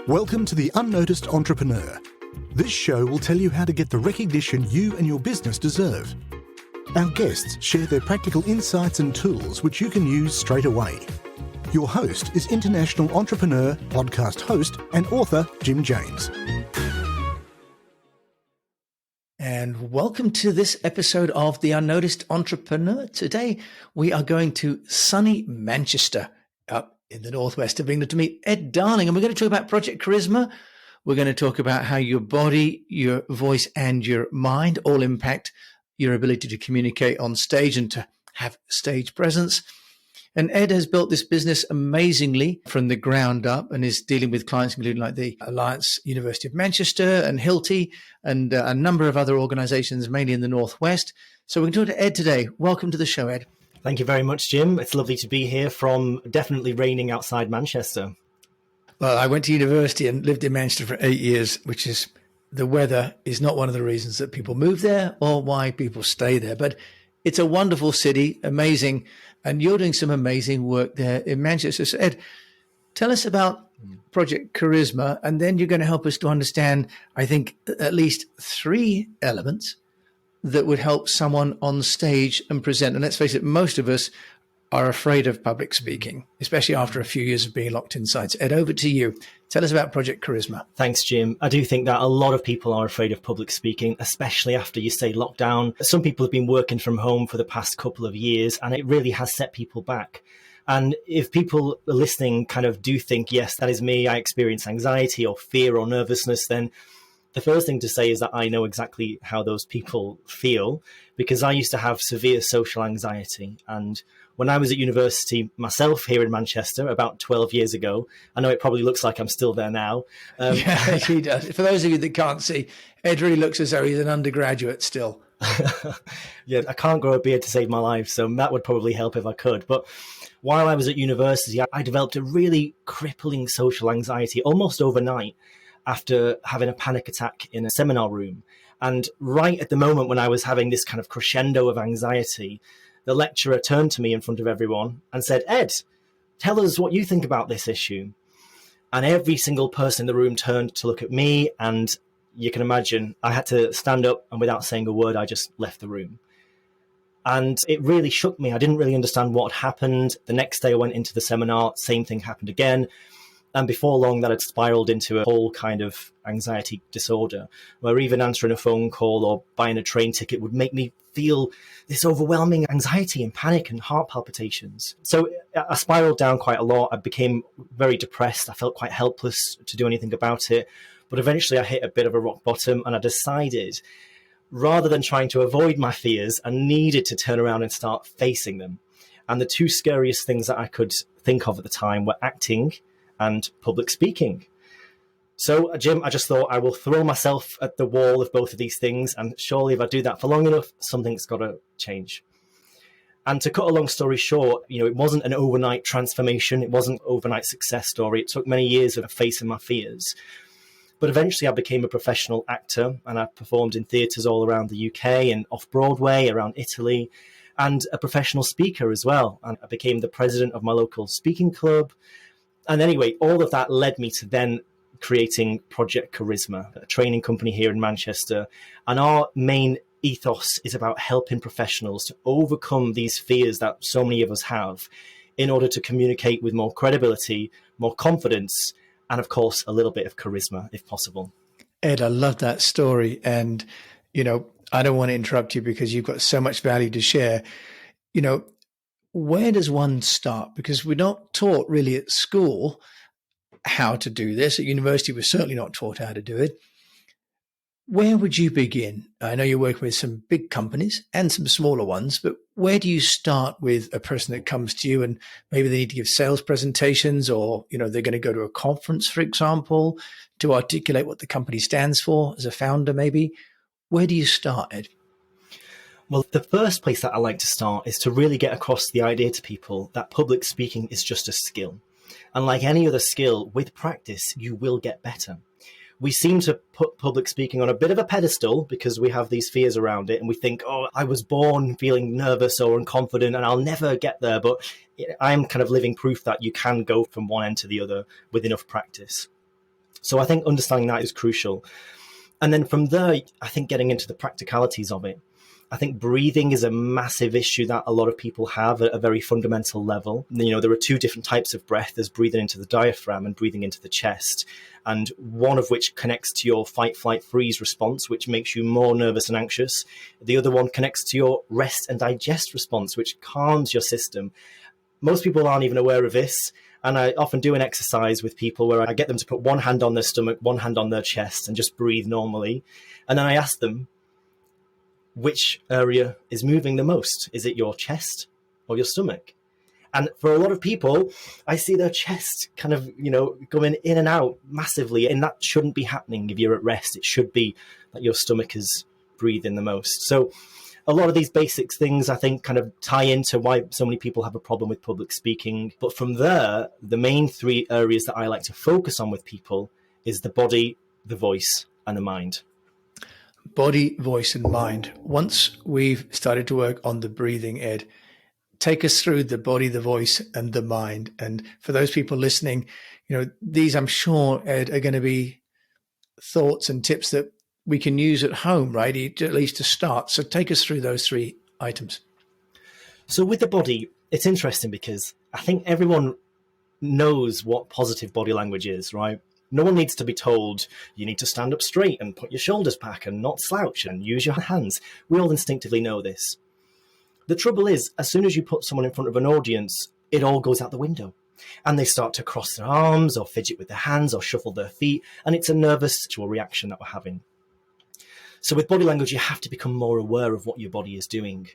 Welcome to The Unnoticed Entrepreneur. This show will tell you how to get the recognition you and your business deserve. Our guests share their practical insights and tools which you can use straight away. Your host is international entrepreneur, podcast host, and author Jim James. And welcome to this episode of The Unnoticed Entrepreneur. Today, we are going to sunny Manchester up in the northwest of England to meet Ed Darling. And we're going to talk about Project Charisma. We're going to talk about how your body, your voice, and your mind all impact your ability to communicate on stage and to have stage presence. And Ed has built this business amazingly from the ground up and is dealing with clients, including like the Alliance University of Manchester and Hilti and a number of other organizations, mainly in the Northwest. So we're going to talk to Ed today. Welcome to the show, Ed. Thank you very much, Jim. It's lovely to be here from definitely raining outside Manchester. Well, I went to university and lived in Manchester for 8 years, which is the weather is not one of the reasons that people move there or why people stay there. But it's a wonderful city, amazing. And you're doing some amazing work there in Manchester. So Ed, tell us about Project Charisma, and then you're going to help us to understand, I think, at least 3 elements that would help someone on stage and present. And let's face it, most of us are afraid of public speaking, especially after a few years of being locked inside. So Ed, over to you. Tell us about Project Charisma. Thanks, Jim. I do think that a lot of people are afraid of public speaking, especially after you say lockdown. Some people have been working from home for the past couple of years, and it really has set people back. And if people listening kind of do think, yes, that is me, I experience anxiety or fear or nervousness, then the first thing to say is that I know exactly how those people feel, because I used to have severe social anxiety. And when I was at university myself here in Manchester about 12 years ago, I know it probably looks like I'm still there now. Yeah, he does. For those of you that can't see, Ed really looks as though he's an undergraduate still. Yeah, I can't grow a beard to save my life, so that would probably help if I could. But while I was at university, I developed a really crippling social anxiety almost overnight after having a panic attack in a seminar room. And right at the moment when I was having this kind of crescendo of anxiety, the lecturer turned to me in front of everyone and said, "Ed, tell us what you think about this issue." And every single person in the room turned to look at me, and you can imagine I had to stand up, and without saying a word, I just left the room. And it really shook me. I didn't really understand what had happened. The next day I went into the seminar, same thing happened again. And before long, that had spiraled into a whole kind of anxiety disorder, where even answering a phone call or buying a train ticket would make me feel this overwhelming anxiety and panic and heart palpitations. So I spiraled down quite a lot. I became very depressed. I felt quite helpless to do anything about it. But eventually I hit a bit of a rock bottom, and I decided, rather than trying to avoid my fears, I needed to turn around and start facing them. And the 2 scariest things that I could think of at the time were acting and public speaking. So, Jim, I just thought I will throw myself at the wall of both of these things, and surely if I do that for long enough, something's got to change. And to cut a long story short, it wasn't an overnight transformation. It wasn't an overnight success story. It took many years of facing my fears. But eventually I became a professional actor, and I performed in theatres all around the UK and off-Broadway, around Italy, and a professional speaker as well. And I became the president of my local speaking club. And anyway, all of that led me to then creating Project Charisma, a training company here in Manchester. And our main ethos is about helping professionals to overcome these fears that so many of us have in order to communicate with more credibility, more confidence, and of course, a little bit of charisma, if possible. Ed, I love that story. And, I don't want to interrupt you because you've got so much value to share. Where does one start? Because we're not taught really at school how to do this. At university, we're certainly not taught how to do it. Where would you begin? I know you're working with some big companies and some smaller ones, but where do you start with a person that comes to you and maybe they need to give sales presentations, or, they're going to go to a conference, for example, to articulate what the company stands for as a founder, maybe? Where do you start, Ed? Well, the first place that I like to start is to really get across the idea to people that public speaking is just a skill. And like any other skill, with practice, you will get better. We seem to put public speaking on a bit of a pedestal because we have these fears around it. And we think, I was born feeling nervous or unconfident and I'll never get there. But I'm kind of living proof that you can go from one end to the other with enough practice. So I think understanding that is crucial. And then from there, I think getting into the practicalities of it. I think breathing is a massive issue that a lot of people have at a very fundamental level. There are two different types of breath. There's breathing into the diaphragm and breathing into the chest. And one of which connects to your fight, flight, freeze response, which makes you more nervous and anxious. The other one connects to your rest and digest response, which calms your system. Most people aren't even aware of this. And I often do an exercise with people where I get them to put one hand on their stomach, one hand on their chest, and just breathe normally. And then I ask them, which area is moving the most? Is it your chest or your stomach? And for a lot of people, I see their chest kind of, going in and out massively. And that shouldn't be happening if you're at rest. It should be that your stomach is breathing the most. So a lot of these basic things, I think, kind of tie into why so many people have a problem with public speaking. But from there, the main three areas that I like to focus on with people is the body, the voice, and the mind. Body, voice, and mind. Once we've started to work on the breathing, Ed, take us through the body, the voice, and the mind. And for those people listening, these, I'm sure, Ed, are going to be thoughts and tips that we can use at home, right? At least to start. So take us through those three items. So with the body, it's interesting because I think everyone knows what positive body language is, right? No one needs to be told you need to stand up straight and put your shoulders back and not slouch and use your hands. We all instinctively know this. The trouble is, as soon as you put someone in front of an audience, it all goes out the window. And they start to cross their arms or fidget with their hands or shuffle their feet. And it's a nervous reaction that we're having. So with body language, you have to become more aware of what your body is doing.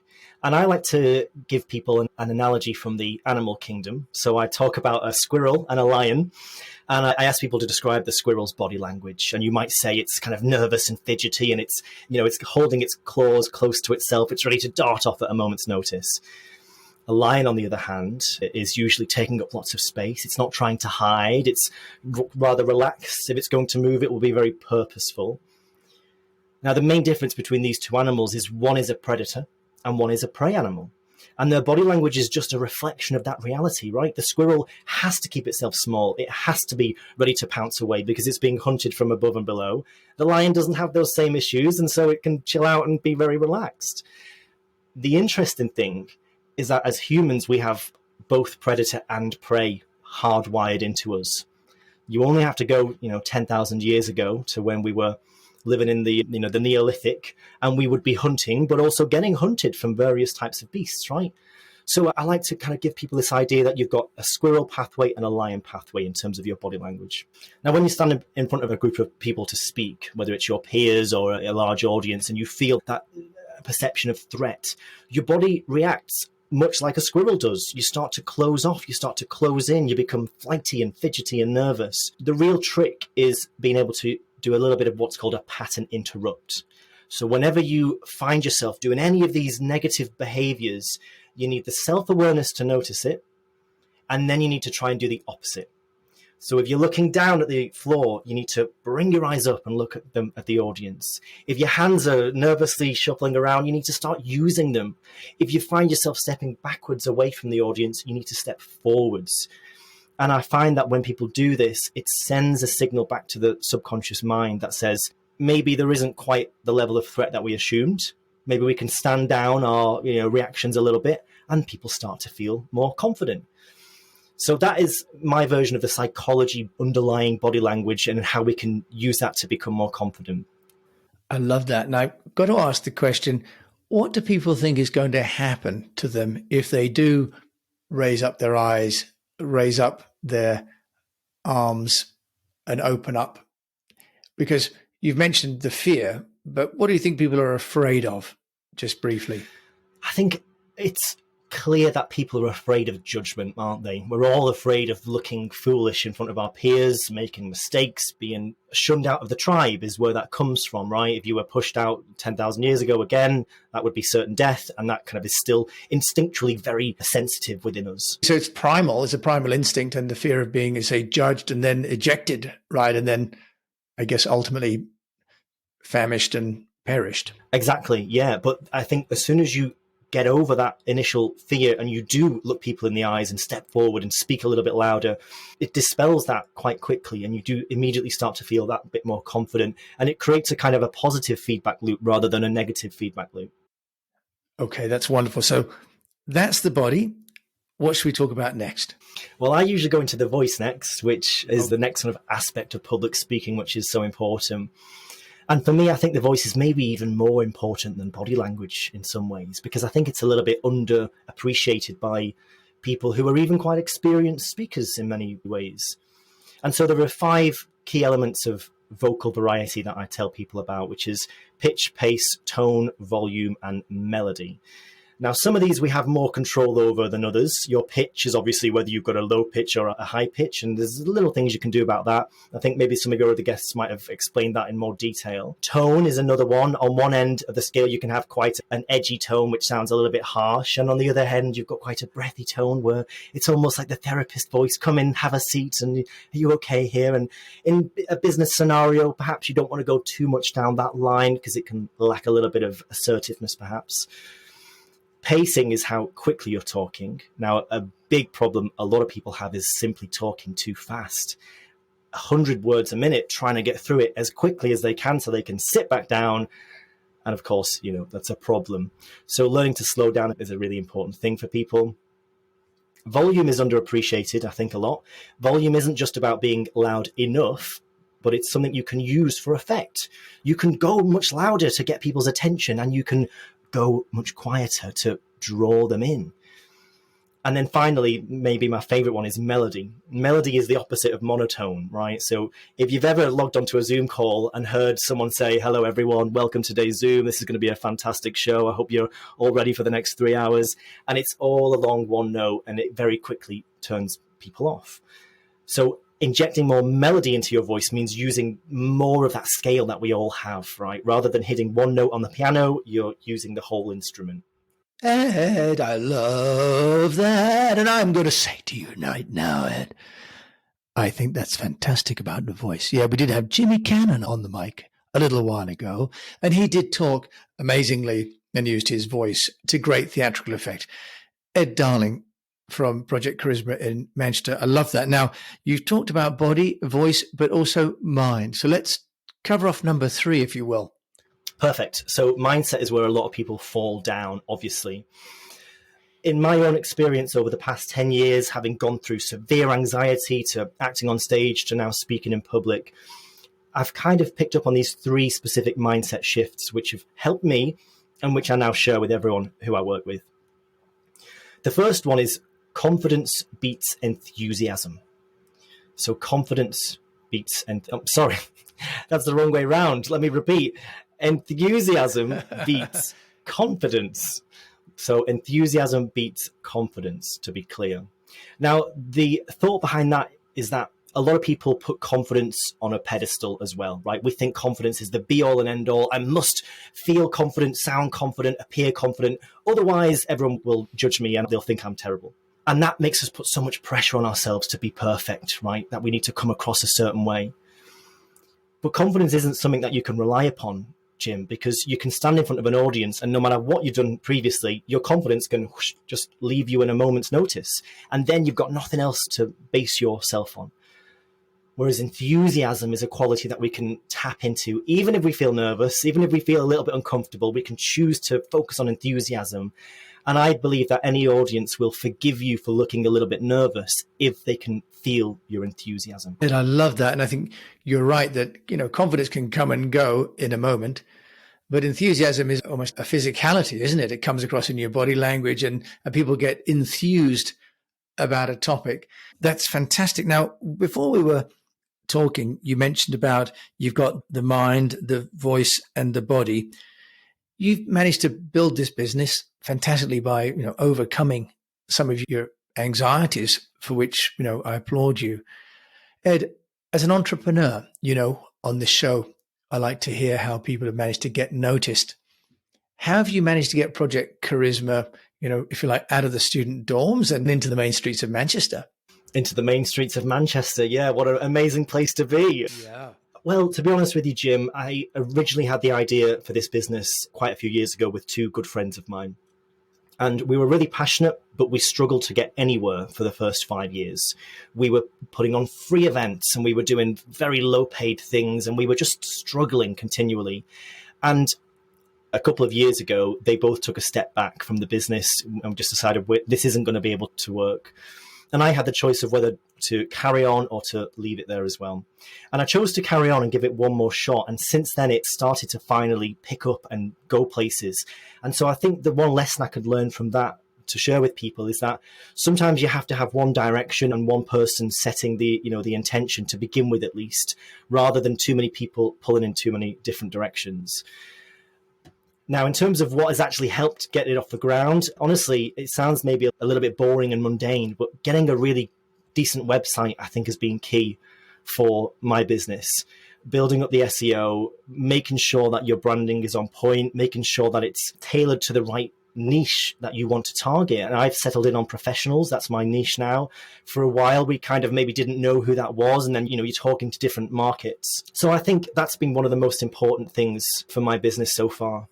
And I like to give people an analogy from the animal kingdom. So I talk about a squirrel and a lion. And I ask people to describe the squirrel's body language. And you might say it's kind of nervous and fidgety, and it's holding its claws close to itself. It's ready to dart off at a moment's notice. A lion, on the other hand, is usually taking up lots of space. It's not trying to hide. It's rather relaxed. If it's going to move, it will be very purposeful. Now, the main difference between these two animals is one is a predator and one is a prey animal. And their body language is just a reflection of that reality, right? The squirrel has to keep itself small. It has to be ready to pounce away because it's being hunted from above and below. The lion doesn't have those same issues, and so it can chill out and be very relaxed. The interesting thing is that as humans, we have both predator and prey hardwired into us. You only have to go, 10,000 years ago to when we were living in the Neolithic, and we would be hunting, but also getting hunted from various types of beasts, right? So I like to kind of give people this idea that you've got a squirrel pathway and a lion pathway in terms of your body language. Now, when you stand in front of a group of people to speak, whether it's your peers or a large audience, and you feel that perception of threat, your body reacts much like a squirrel does. You start to close off, you start to close in, you become flighty and fidgety and nervous. The real trick is being able to do a little bit of what's called a pattern interrupt. So whenever you find yourself doing any of these negative behaviors, you need the self-awareness to notice it, and then you need to try and do the opposite. So if you're looking down at the floor, you need to bring your eyes up and look at them, at the audience. If your hands are nervously shuffling around, you need to start using them. If you find yourself stepping backwards away from the audience, you need to step forwards. And I find that when people do this, it sends a signal back to the subconscious mind that says, maybe there isn't quite the level of threat that we assumed. Maybe we can stand down our reactions a little bit, and people start to feel more confident. So that is my version of the psychology underlying body language and how we can use that to become more confident. I love that. Now, I've got to ask the question, what do people think is going to happen to them if they do raise up their eyes, raise up their arms and open up? Because you've mentioned the fear, but what do you think people are afraid of, just briefly? I think it's clear that people are afraid of judgment, aren't they? We're all afraid of looking foolish in front of our peers, making mistakes, being shunned out of the tribe is where that comes from, right? If you were pushed out 10,000 years ago again, that would be certain death, and that kind of is still instinctually very sensitive within us. So it's primal, it's a primal instinct, and the fear of being, say, judged and then ejected, right? And then, I guess, ultimately famished and perished. Exactly, yeah. But I think as soon as you get over that initial fear and you do look people in the eyes and step forward and speak a little bit louder, it dispels that quite quickly, and you do immediately start to feel that bit more confident, and it creates a kind of a positive feedback loop rather than a negative feedback loop. Okay, that's wonderful. So that's the body. What should we talk about next? Well, I usually go into the voice next, which is the next sort of aspect of public speaking, which is so important. And for me, I think the voice is maybe even more important than body language in some ways, because I think it's a little bit underappreciated by people who are even quite experienced speakers in many ways. And so there are 5 key elements of vocal variety that I tell people about, which is pitch, pace, tone, volume, and melody. Now, some of these we have more control over than others. Your pitch is obviously whether you've got a low pitch or a high pitch, and there's little things you can do about that. I think maybe some of your other guests might have explained that in more detail. Tone is another one. On one end of the scale, you can have quite an edgy tone, which sounds a little bit harsh. And on the other end, you've got quite a breathy tone where it's almost like the therapist voice, come in, have a seat, and are you okay here? And in a business scenario, perhaps you don't want to go too much down that line because it can lack a little bit of assertiveness, perhaps. Pacing is how quickly you're talking. Now, a big problem a lot of people have is simply talking too fast. 100 words a minute, trying to get through it as quickly as they can so they can sit back down. And of course, that's a problem. So learning to slow down is a really important thing for people. Volume is underappreciated, I think, a lot. Volume isn't just about being loud enough, but it's something you can use for effect. You can go much louder to get people's attention, and you can go much quieter to draw them in. And then finally, maybe my favorite one is melody. Melody is the opposite of monotone, right? So if you've ever logged onto a Zoom call and heard someone say, hello, everyone, welcome to today's Zoom. This is going to be a fantastic show. I hope you're all ready for the next 3 hours. And it's all along one note, and it very quickly turns people off. So injecting more melody into your voice means using more of that scale that we all have, right? Rather than hitting one note on the piano, you're using the whole instrument. Ed, I love that. And I'm going to say to you right now, Ed, I think that's fantastic about the voice. Yeah, we did have Jimmy Cannon on the mic a little while ago, and he did talk amazingly and used his voice to great theatrical effect. Ed Darling from Project Charisma in Manchester. I love that. Now, you've talked about body, voice, but also mind. So let's cover off number 3, if you will. Perfect. So mindset is where a lot of people fall down, obviously. In my own experience over the past 10 years, having gone through severe anxiety to acting on stage to now speaking in public, I've kind of picked up on these 3 specific mindset shifts, which have helped me and which I now share with everyone who I work with. The first one is confidence beats enthusiasm. So confidence beats, sorry, that's the wrong way around. Let me repeat. Enthusiasm beats confidence. So enthusiasm beats confidence, to be clear. Now, the thought behind that is that a lot of people put confidence on a pedestal as well, right? We think confidence is the be all and end all. I must feel confident, sound confident, appear confident. Otherwise, everyone will judge me and they'll think I'm terrible. And that makes us put so much pressure on ourselves to be perfect, right? That we need to come across a certain way. But confidence isn't something that you can rely upon, Jim, because you can stand in front of an audience and no matter what you've done previously, your confidence can just leave you in a moment's notice. And then you've got nothing else to base yourself on. Whereas enthusiasm is a quality that we can tap into. Even if we feel nervous, even if we feel a little bit uncomfortable, we can choose to focus on enthusiasm. And I believe that any audience will forgive you for looking a little bit nervous if they can feel your enthusiasm. And I love that. And I think you're right that, confidence can come and go in a moment, but enthusiasm is almost a physicality, isn't it? It comes across in your body language and people get enthused about a topic. That's fantastic. Now, before we were talking, you mentioned about you've got the mind, the voice, and the body. You've managed to build this business fantastically by, overcoming some of your anxieties, for which, I applaud you. Ed, as an entrepreneur, on this show, I like to hear how people have managed to get noticed. How have you managed to get Project Charisma, if you like, out of the student dorms and into the main streets of Manchester? Into the main streets of Manchester. Yeah, what an amazing place to be. Yeah. Well, to be honest with you, Jim, I originally had the idea for this business quite a few years ago with 2 good friends of mine. And we were really passionate, but we struggled to get anywhere for the first 5 years. We were putting on free events and we were doing very low paid things and we were just struggling continually. And a couple of years ago, they both took a step back from the business and just decided this isn't going to be able to work. And I had the choice of whether to carry on or to leave it there as well. And I chose to carry on and give it one more shot. And since then, it started to finally pick up and go places. And so I think the one lesson I could learn from that to share with people is that sometimes you have to have one direction and one person setting the intention to begin with, at least, rather than too many people pulling in too many different directions. Now, in terms of what has actually helped get it off the ground, honestly, it sounds maybe a little bit boring and mundane, but getting a really decent website, I think, has been key for my business. Building up the SEO, making sure that your branding is on point, making sure that it's tailored to the right niche that you want to target. And I've settled in on professionals. That's my niche now. For a while, we kind of maybe didn't know who that was. And then, you're talking to different markets. So I think that's been one of the most important things for my business so far.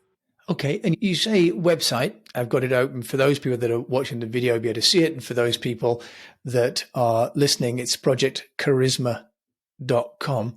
Okay. And you say website, I've got it open for those people that are watching the video, be able to see it. And for those people that are listening, it's projectcharisma.com.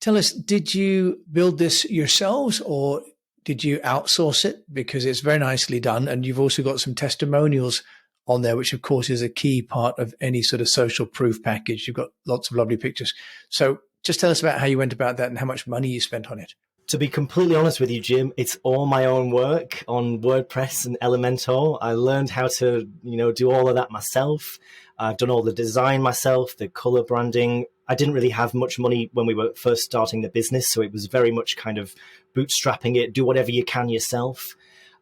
Tell us, did you build this yourselves or did you outsource it? Because it's very nicely done. And you've also got some testimonials on there, which of course is a key part of any sort of social proof package. You've got lots of lovely pictures. So just tell us about how you went about that and how much money you spent on it. To be completely honest with you, Jim, it's all my own work on WordPress and Elementor. I learned how to, do all of that myself. I've done all the design myself, the color branding. I didn't really have much money when we were first starting the business, so it was very much kind of bootstrapping it, do whatever you can yourself.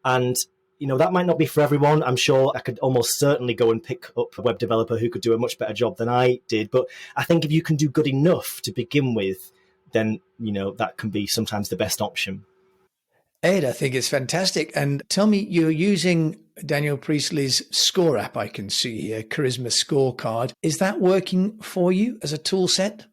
And, that might not be for everyone. I'm sure I could almost certainly go and pick up a web developer who could do a much better job than I did. But I think if you can do good enough to begin with, then, that can be sometimes the best option. Ed, I think it's fantastic. And tell me, you're using Daniel Priestley's score app, I can see here, Charisma Scorecard. Is that working for you as a tool set?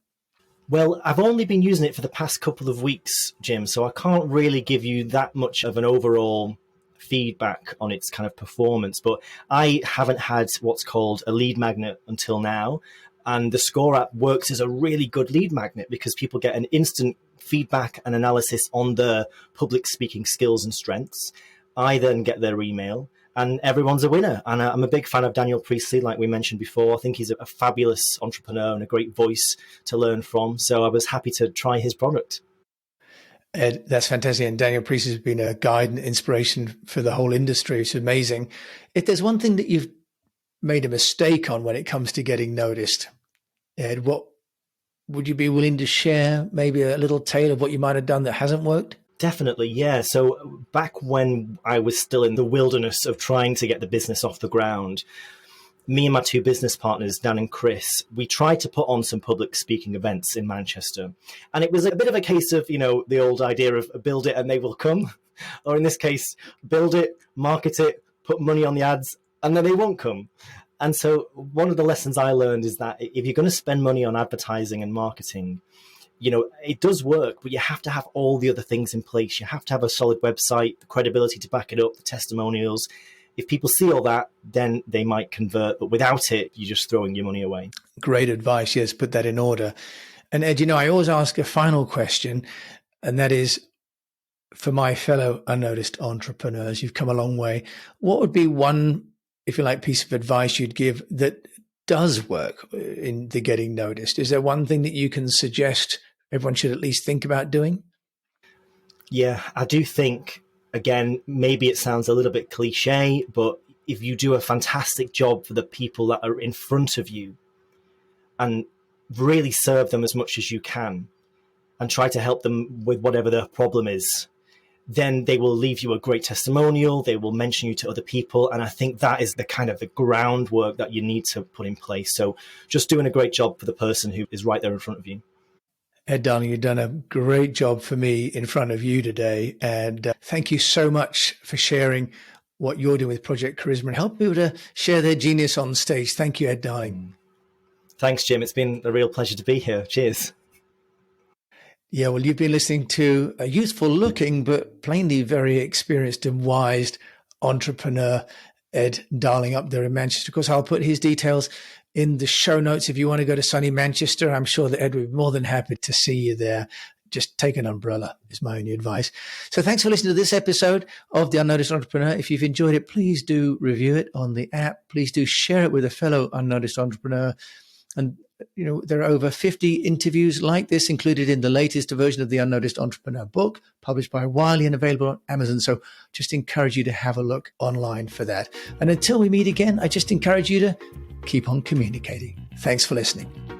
Well, I've only been using it for the past couple of weeks, Jim, so I can't really give you that much of an overall feedback on its kind of performance. But I haven't had what's called a lead magnet until now. And the Score app works as a really good lead magnet because people get an instant feedback and analysis on their public speaking skills and strengths. I then get their email and everyone's a winner. And I'm a big fan of Daniel Priestley, like we mentioned before. I think he's a fabulous entrepreneur and a great voice to learn from. So I was happy to try his product. Ed, that's fantastic. And Daniel Priestley has been a guide and inspiration for the whole industry. It's amazing. If there's one thing that you've made a mistake on when it comes to getting noticed, Ed, what would you be willing to share? Maybe a little tale of what you might have done that hasn't worked? Definitely, yeah. So back when I was still in the wilderness of trying to get the business off the ground, me and my two business partners, Dan and Chris, we tried to put on some public speaking events in Manchester. And it was a bit of a case of, the old idea of build it and they will come. Or in this case, build it, market it, put money on the ads, and then they won't come. And so one of the lessons I learned is that if you're going to spend money on advertising and marketing, it does work, but you have to have all the other things in place. You have to have a solid website, the credibility to back it up, the testimonials. If people see all that, then they might convert. But without it, you're just throwing your money away. Great advice. Yes, put that in order. And Ed, I always ask a final question, and that is, for my fellow unnoticed entrepreneurs, you've come a long way. What would be one, if you like, piece of advice you'd give that does work in the getting noticed? Is there one thing that you can suggest everyone should at least think about doing? Yeah, I do think, again, maybe it sounds a little bit cliche, but if you do a fantastic job for the people that are in front of you and really serve them as much as you can and try to help them with whatever their problem is, then they will leave you a great testimonial. They will mention you to other people. And I think that is the kind of the groundwork that you need to put in place. So just doing a great job for the person who is right there in front of you. Ed, darling, you've done a great job for me in front of you today. And thank you so much for sharing what you're doing with Project Charisma and help people to share their genius on stage. Thank you, Ed, darling. Thanks, Jim. It's been a real pleasure to be here. Cheers. Yeah, well, you've been listening to a youthful looking, but plainly very experienced and wise entrepreneur, Ed Darling, up there in Manchester. Of course, I'll put his details in the show notes. If you want to go to sunny Manchester, I'm sure that Ed would be more than happy to see you there. Just take an umbrella is my only advice. So thanks for listening to this episode of The Unnoticed Entrepreneur. If you've enjoyed it, please do review it on the app. Please do share it with a fellow unnoticed entrepreneur. And, there are over 50 interviews like this included in the latest version of the Unnoticed Entrepreneur book, published by Wiley and available on Amazon. So just encourage you to have a look online for that. And until we meet again, I just encourage you to keep on communicating. Thanks for listening.